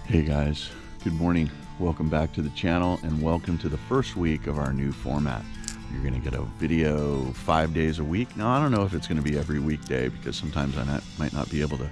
Hey guys, good morning. Welcome back to the channel and welcome to the first week of our new format. You're going to get a video 5 days a week. Now, I don't know if it's going to be every weekday because sometimes I might not be able to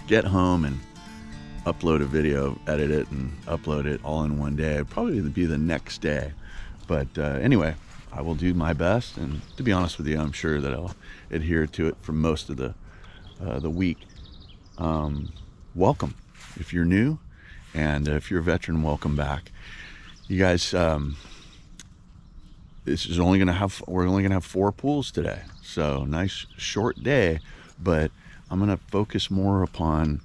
get home and upload a video, edit it, and upload it all in one day. It'd probably be the next day. But anyway, I will do my best. And to be honest with you, I'm sure that I'll adhere to it for most of the week. Welcome. If you're new, and if you're a veteran, welcome back. You guys, this is only gonna have, we're only gonna have 4 pools today. So nice short day, but I'm gonna focus more upon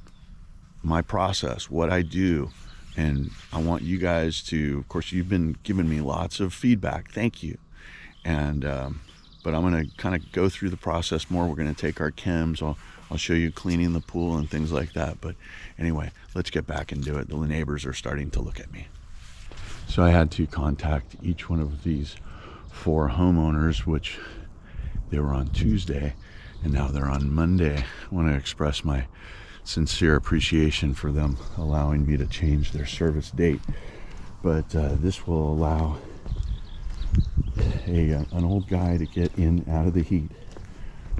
my process, what I do. And I want you guys to, of course, you've been giving me lots of feedback. Thank you. And, but I'm gonna kind of go through the process more. We're gonna take our chems. I'll show you cleaning the pool and things like that. But anyway, let's get back and do it. The neighbors are starting to look at me. So I had to contact each one of these 4 homeowners, which they were on Tuesday and now they're on Monday. I want to express my sincere appreciation for them allowing me to change their service date. But this will allow an old guy to get in out of the heat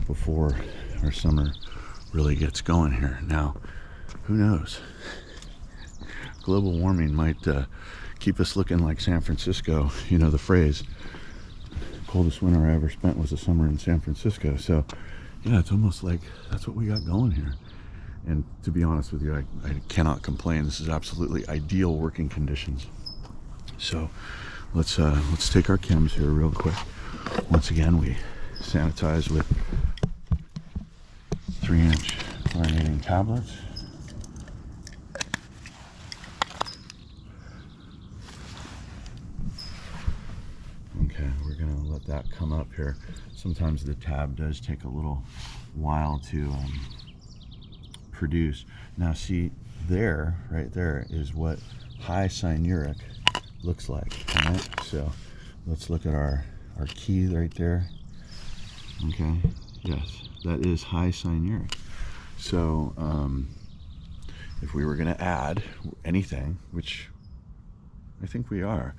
before our summer really gets going here. Now, who knows? Global warming might keep us looking like San Francisco. You know the phrase, coldest winter I ever spent was a summer in San Francisco. So yeah, it's almost like that's what we got going here. And to be honest with you, I cannot complain. This is absolutely ideal working conditions. So let's take our chems here real quick. Once again, we sanitize with 3-inch chlorinating tablets. Okay, we're gonna let that come up here. Sometimes the tab does take a little while to produce. Now see, there, right there, is what high cyanuric looks like. All right, so let's look at our key right there. Okay, yes, that is high cyanuric. So if we were going to add anything, which I think we are,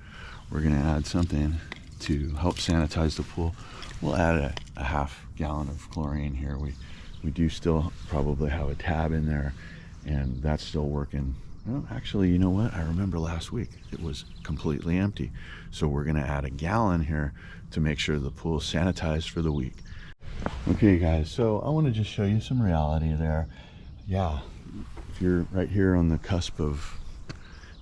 we're going to add something to help sanitize the pool. We'll add a half gallon of chlorine here. We do still probably have a tab in there, and that's still working. Well, actually, you know what? I remember last week it was completely empty. So we're going to add a gallon here to make sure the pool is sanitized for the week. Okay guys, so I want to just show you some reality there. Yeah, if you're right here on the cusp of,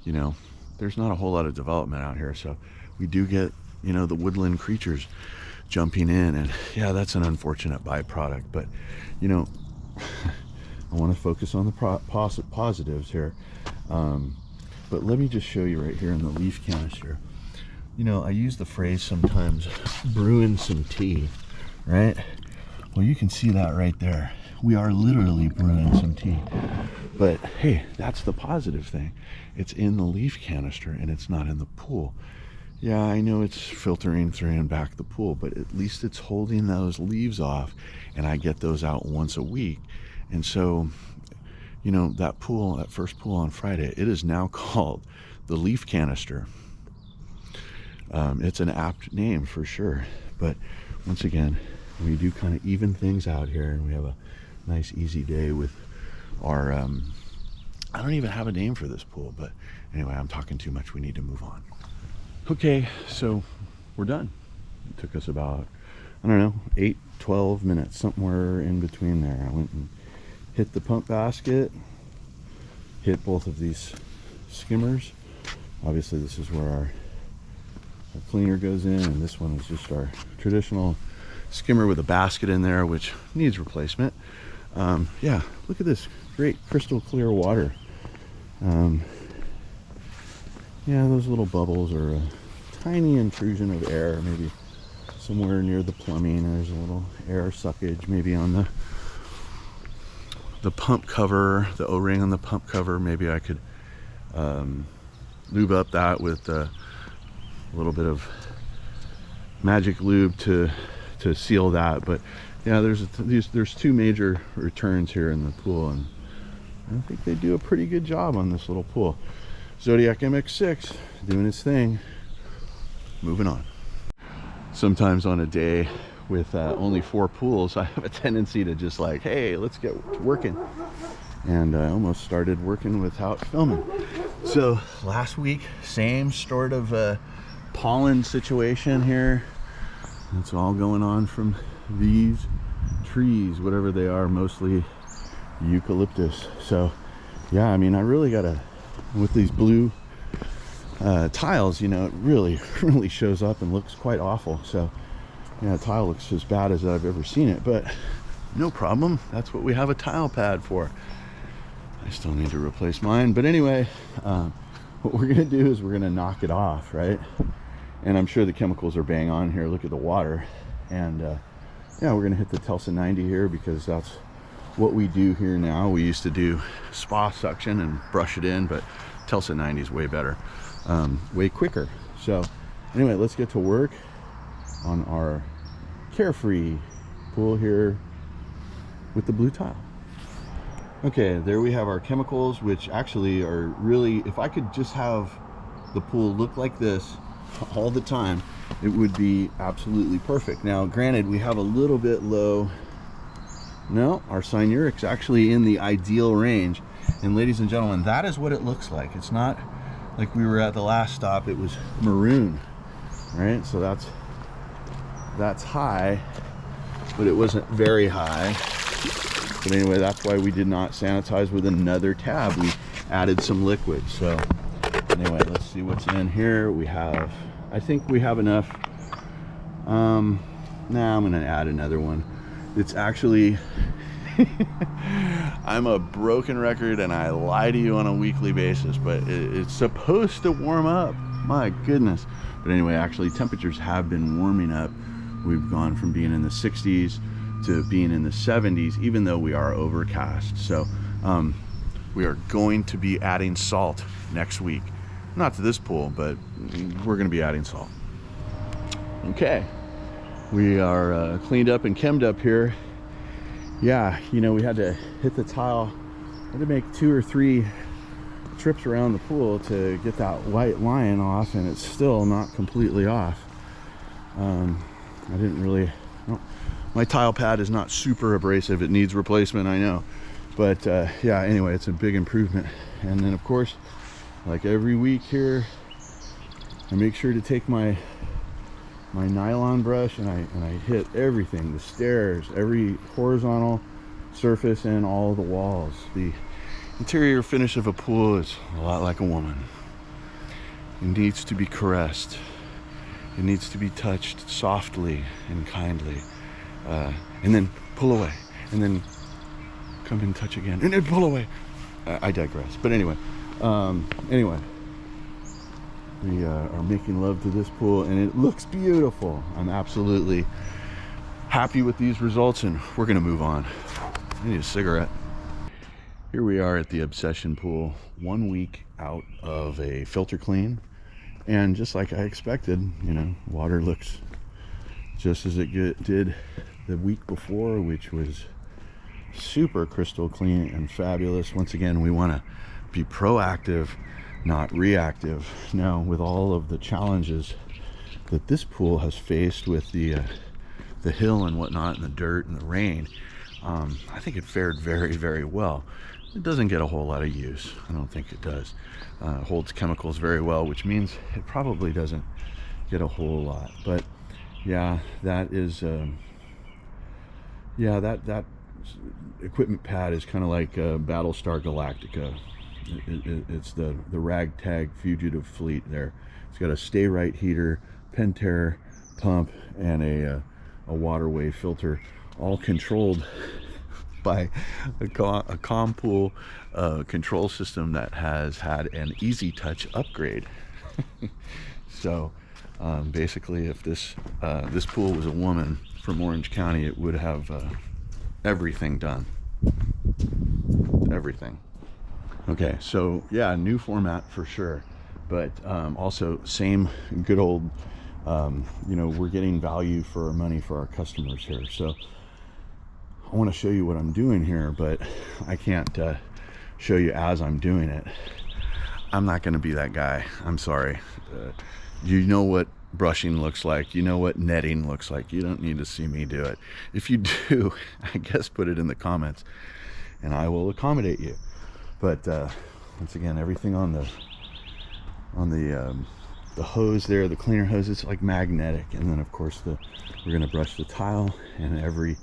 you know, there's not a whole lot of development out here, so we do get, you know, the woodland creatures jumping in, and yeah, that's an unfortunate byproduct. But you know, I want to focus on the positives here. But let me just show you right here in the leaf canister. You know, I use the phrase sometimes, brewing some tea, right? Well, you can see that right there. We are literally brewing some tea. But hey, that's the positive thing. It's in the leaf canister and it's not in the pool. Yeah, I know it's filtering through and back the pool, but at least it's holding those leaves off, and I get those out once a week. And so, you know, that pool, that first pool on Friday, it is now called the leaf canister. It's an apt name for sure. But once again, we do kind of even things out here, and we have a nice easy day with our I don't even have a name for this pool, but anyway, I'm talking too much. We need to move on. Okay, so we're done. It took us about, I don't know, 8-12 minutes, somewhere in between there. I went and hit the pump basket, hit both of these skimmers. Obviously this is where our cleaner goes in, and this one is just our traditional skimmer with a basket in there, which needs replacement. Yeah, look at this great crystal clear water. Yeah, those little bubbles are a tiny intrusion of air, maybe somewhere near the plumbing. There's a little air suckage maybe on the pump cover, the O-ring on the pump cover. Maybe I could lube up that with a little bit of magic lube to seal that. But yeah, there's 2 major returns here in the pool, and I think they do a pretty good job on this little pool. Zodiac MX6 doing its thing. Moving on. Sometimes on a day with only 4 pools, I have a tendency to just like, hey, let's get working. And I almost started working without filming. So last week, same sort of pollen situation here. That's all going on from these trees, whatever they are, mostly eucalyptus. So yeah, I mean, I really gotta, with these blue tiles, you know, it really shows up and looks quite awful. So yeah, the tile looks as bad as I've ever seen it, but no problem. That's what we have a tile pad for. I still need to replace mine, but anyway, what we're gonna do is we're gonna knock it off, right? And I'm sure the chemicals are bang on here. Look at the water. And yeah, we're gonna hit the Telsa 90 here because that's what we do here now. We used to do spa suction and brush it in, but Telsa 90 is way better, way quicker. So anyway, let's get to work on our Carefree pool here with the blue tile. Okay, there we have our chemicals, which actually are really, if I could just have the pool look like this all the time, it would be absolutely perfect. Now granted, we have a little bit low. No, our cyanuric's actually in the ideal range. And ladies and gentlemen, that is what it looks like. It's not like we were at the last stop, it was maroon, right? So that's high, but it wasn't very high. But anyway, that's why we did not sanitize with another tab. We added some liquid. So anyway, let's see what's in here. We have, I think we have enough. Nah, I'm gonna add another one. It's actually, I'm a broken record and I lie to you on a weekly basis, but it's supposed to warm up. My goodness. But anyway, actually temperatures have been warming up. We've gone from being in the 60s to being in the 70s, even though we are overcast. So we are going to be adding salt next week. Not to this pool, but we're going to be adding salt. Okay, we are cleaned up and chemmed up here. Yeah, you know, we had to hit the tile. Had to make 2 or 3 trips around the pool to get that white line off, and it's still not completely off. I didn't really, well, my tile pad is not super abrasive. It needs replacement, I know. But yeah, anyway, it's a big improvement. And then of course, like every week here, I make sure to take my nylon brush and I hit everything, the stairs, every horizontal surface and all the walls. The interior finish of a pool is a lot like a woman. It needs to be caressed. It needs to be touched softly and kindly. And then pull away. And then come and touch again. And then pull away. I digress. But anyway, we are making love to this pool and it looks beautiful. I'm absolutely happy with these results and we're gonna move on. I need a cigarette. Here we are at the Obsession pool, 1 week out of a filter clean. And just like I expected, you know, water looks just as it did the week before, which was super crystal clean and fabulous. Once again, we want to be proactive, not reactive. Now, with all of the challenges that this pool has faced with the hill and whatnot, and the dirt and the rain, I think it fared very, very well. It doesn't get a whole lot of use. I don't think it does. Holds chemicals very well, which means it probably doesn't get a whole lot. But yeah, that is yeah, that equipment pad is kind of like Battlestar Galactica. It's the ragtag fugitive fleet there. It's got a stay right heater, Pentair pump, and a waterway filter, all controlled by a Compool control system that has had an easy touch upgrade. So basically, if this pool was a woman from Orange County, it would have everything done. Everything. Okay, so yeah, new format for sure, but also same good old, you know, we're getting value for our money for our customers here. So I want to show you what I'm doing here, but I can't show you as I'm doing it. I'm not going to be that guy. I'm sorry. You know what brushing looks like. You know what netting looks like. You don't need to see me do it. If you do, I guess put it in the comments and I will accommodate you. But once again, everything on the hose there, the cleaner hose, it's like magnetic. And then of course we're going to brush the tile and every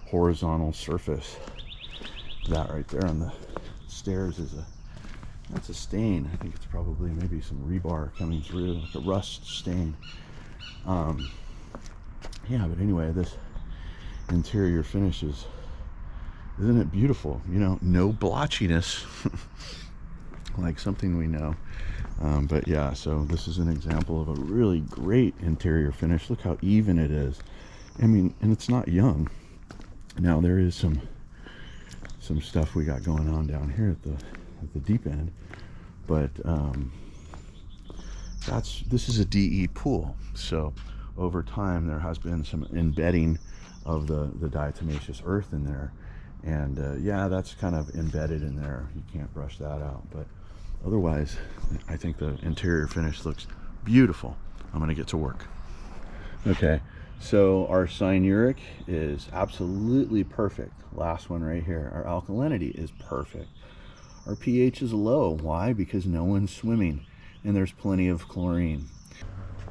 horizontal surface. That right there on the stairs is that's a stain. I think it's probably maybe some rebar coming through, like a rust stain. Yeah, but anyway, this interior finish isn't it beautiful? You know, no blotchiness, like something we know. But yeah, so this is an example of a really great interior finish. Look how even it is. I mean, and it's not young. Now there is some stuff we got going on down here at the deep end, but this is a DE pool, so over time there has been some embedding of the diatomaceous earth in there, and yeah, that's kind of embedded in there. You can't brush that out, but otherwise I think the interior finish looks beautiful. I'm gonna get to work. Okay, so our cyanuric is absolutely perfect. Last one right here. Our alkalinity is perfect. Our pH is low. Why? Because no one's swimming and there's plenty of chlorine.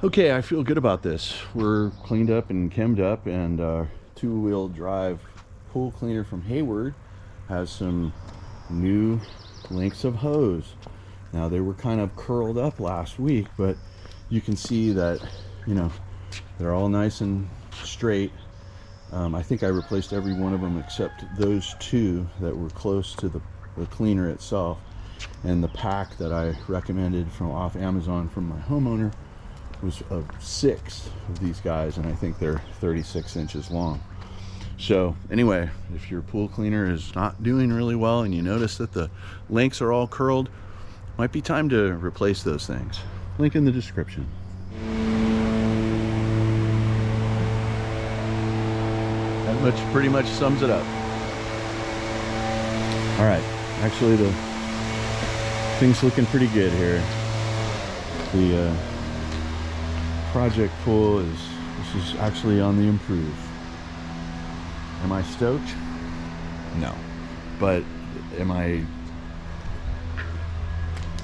Okay, I feel good about this. We're cleaned up and chemmed up, and our two-wheel drive pool cleaner from Hayward has some new lengths of hose. Now they were kind of curled up last week, but you can see that, you know, they're all nice and straight. I think I replaced every one of them except those two that were close to the cleaner itself, and the pack that I recommended from off Amazon from my homeowner was 6 of these guys, and I think they're 36 inches long. So anyway, if your pool cleaner is not doing really well and you notice that the lengths are all curled, might be time to replace those things. Link in the description. That pretty much sums it up. All right, actually the thing's looking pretty good here. The project pool this is actually on the improve. Am I stoked? No. But am I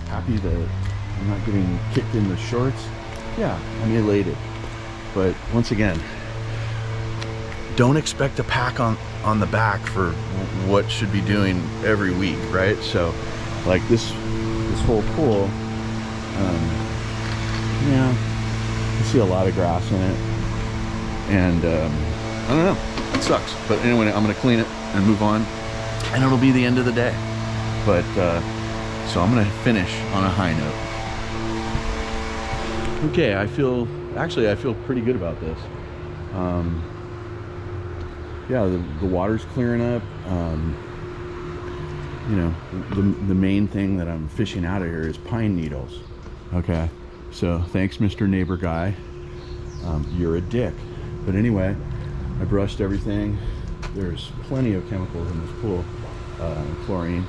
happy that I'm not getting kicked in the shorts? Yeah, I'm elated. But once again, don't expect a pack on the back for what should be doing every week, right? So like this whole pool, yeah, I see a lot of grass in it, and I don't know, it sucks. But anyway, I'm gonna clean it and move on, and it'll be the end of the day. But so I'm gonna finish on a high note. Okay, I feel pretty good about this. Yeah, the water's clearing up. You know, the main thing that I'm fishing out of here is pine needles. Okay, so thanks, Mr. Neighbor Guy. You're a dick. But anyway, I brushed everything. There's plenty of chemicals in this pool, chlorine.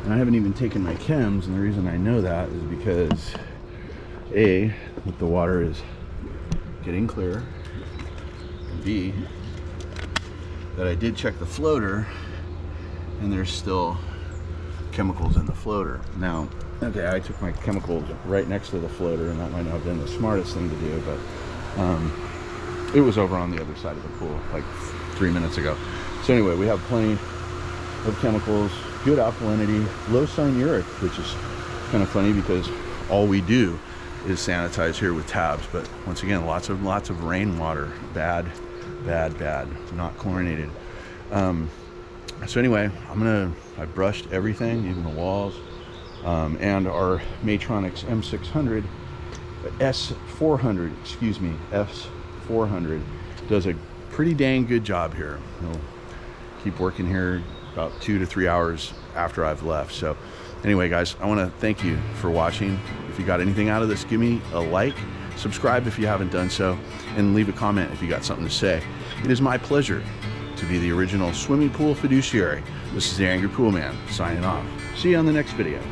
And I haven't even taken my chems, and the reason I know that is because A, that the water is getting clear, and B, that I did check the floater and there's still chemicals in the floater. Now, okay, I took my chemicals right next to the floater, and that might not have been the smartest thing to do, but it was over on the other side of the pool like 3 minutes ago. So anyway, we have plenty of chemicals, good alkalinity, low cyanuric, which is kind of funny because all we do is sanitize here with tabs. But once again, lots of rainwater, bad, not chlorinated. So anyway, I brushed everything, even the walls, and our Maytronics M600, S400, excuse me, S400 does a pretty dang good job here. It'll keep working here about 2 to 3 hours after I've left. So anyway, guys, I want to thank you for watching. If you got anything out of this, give me a like, subscribe if you haven't done so, and leave a comment if you got something to say. It is my pleasure to be the original swimming pool fiduciary. This is the Angry Poolman signing off. See you on the next video.